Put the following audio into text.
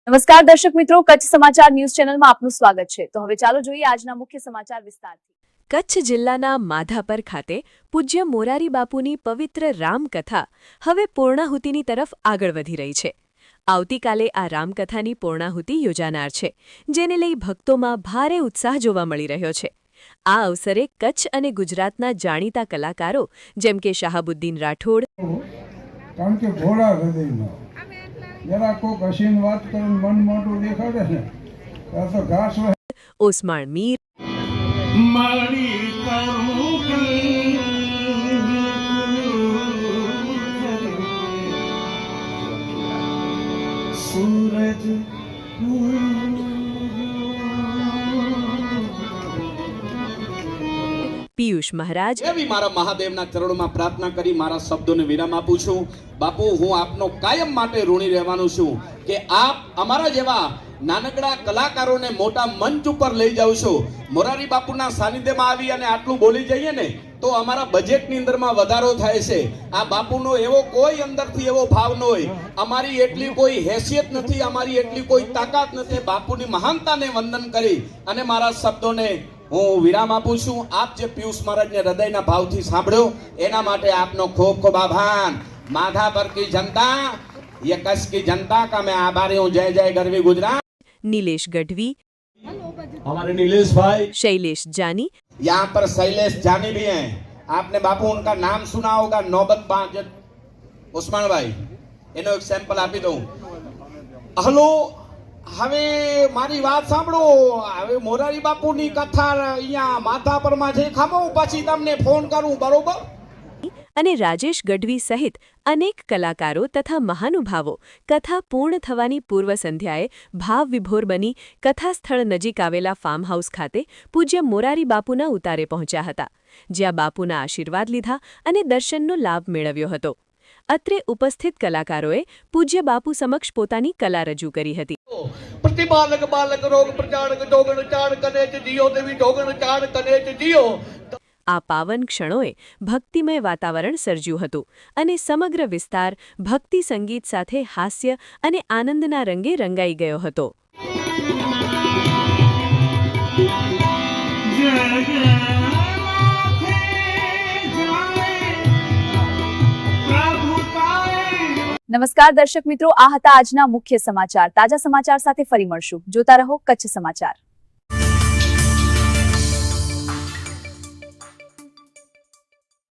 નમસ્કાર દર્શક મિત્રો, કચ્છ સમાચાર ન્યૂઝ ચેનલમાં આપનું સ્વાગત છે। તો હવે ચાલો જોઈએ આજના મુખ્ય સમાચાર વિસ્તારથી। કચ્છ જિલ્લાના માધાપર ખાતે પૂજ્ય મોરારી બાપુની પવિત્ર રામકથા હવે પૂર્ણાહુતિની તરફ આગળ વધી રહી છે। આવતીકાલે આ રામકથાની પૂર્ણાહુતિ યોજાનાર છે, જેને લઈ ભક્તોમાં ભારે ઉત્સાહ જોવા મળી રહ્યો છે। આ અવસરે કચ્છ અને ગુજરાતના જાણીતા કલાકારો જેમ કે શાહબુદ્દીન રાઠોડ, કારણ કે ઘોડા હૃદયનો જરા કોક હસીન વાત કરીને મન મોટું દેખાડે ને આ તો ઘાસ ઓસમાણ મીર, સૂરજ પિયુષ મહારાજ, એવી મારા મહાદેવના ચરણોમાં પ્રાર્થના કરી મારા શબ્દોને વિરામ આપું છું। બાપુ, હું આપનો કાયમ માટે ઋણી રહેવાનું છું કે આપ અમારા જેવા નાનકડા કલાકારોને મોટા મંચ ઉપર લઈ જાવ છો। મોરારી બાપુના સાનિધ્યમાં આવી અને આટલું બોલી જઈએ ને તો અમારા બજેટની અંદરમાં વધારો થાય છે। આ બાપુનો એવો કોઈ અંદરથી એવો ભાવ ન હોય, અમારી એટલી કોઈ હેસિયત નથી, અમારી એટલી કોઈ તાકાત નથી। બાપુની મહાનતાને વંદન કરી અને મારા શબ્દોને હું વિરામ આપું છું। આપ જે પિયુષ મહારાજને હૃદયના ભાવથી સાંભળ્યો એના માટે આપનો ખૂબ ખૂબ આભાર। માધાપર की जनता, ये कच्छ की जनता का मैं आभारी हूँ। जय जय गरवी गुजरात। નીલેશ ગઢવી, हमारे नीलेश भाई, શૈલેષ જાની, यहाँ पर शैलेश जानी भी हैं। आपने बापू उनका नाम सुना होगा, नौबत 5 उस्मान भाई। એનો એક સેમ્પલ આપી દઉં। હલો, હવે મારી વાત સાંભળો। હવે મોરારી બાપુની કથા અહીંયા માધાપરમાં છે, ખમો પછી તમને ફોન કરું, બરોબર? અને રાજેશ ગઢવી સહિત અનેક કલાકારો તથા મહાનુભાવો કથા પૂર્ણ થવાની પૂર્વ સંધ્યાએ ભાવવિભોર બની કથાસ્થળ નજીક આવેલા ફાર્મ હાઉસ ખાતે પૂજ્ય મોરારી બાપુના ઉતારે પહોંચ્યા હતા, જ્યાં બાપુના આશીર્વાદ લીધા અને દર્શનનો લાભ મેળવ્યો હતો। અત્રે ઉપસ્થિત કલાકારોએ પૂજ્ય બાપુ સમક્ષ પોતાની કલા રજૂ કરી હતી। પ્રતિબાલક બાલક રોગ પ્રચારક જોગણ ચાર કને જ જીઓ, દેવી જોગણ ચાર કને જ જીઓ। આ પાવન ક્ષણોએ ભક્તિમય વાતાવરણ સર્જ્યું હતું અને સમગ્ર વિસ્તાર ભક્તિ સંગીત સાથે હાસ્ય અને આનંદના રંગે રંગાઈ ગયો હતો। નમસ્કાર દર્શક મિત્રો, આ હતા આજના મુખ્ય સમાચાર। તાજા સમાચાર સાથે ફરી મળશું। જોતા રહો કચ્છ સમાચાર।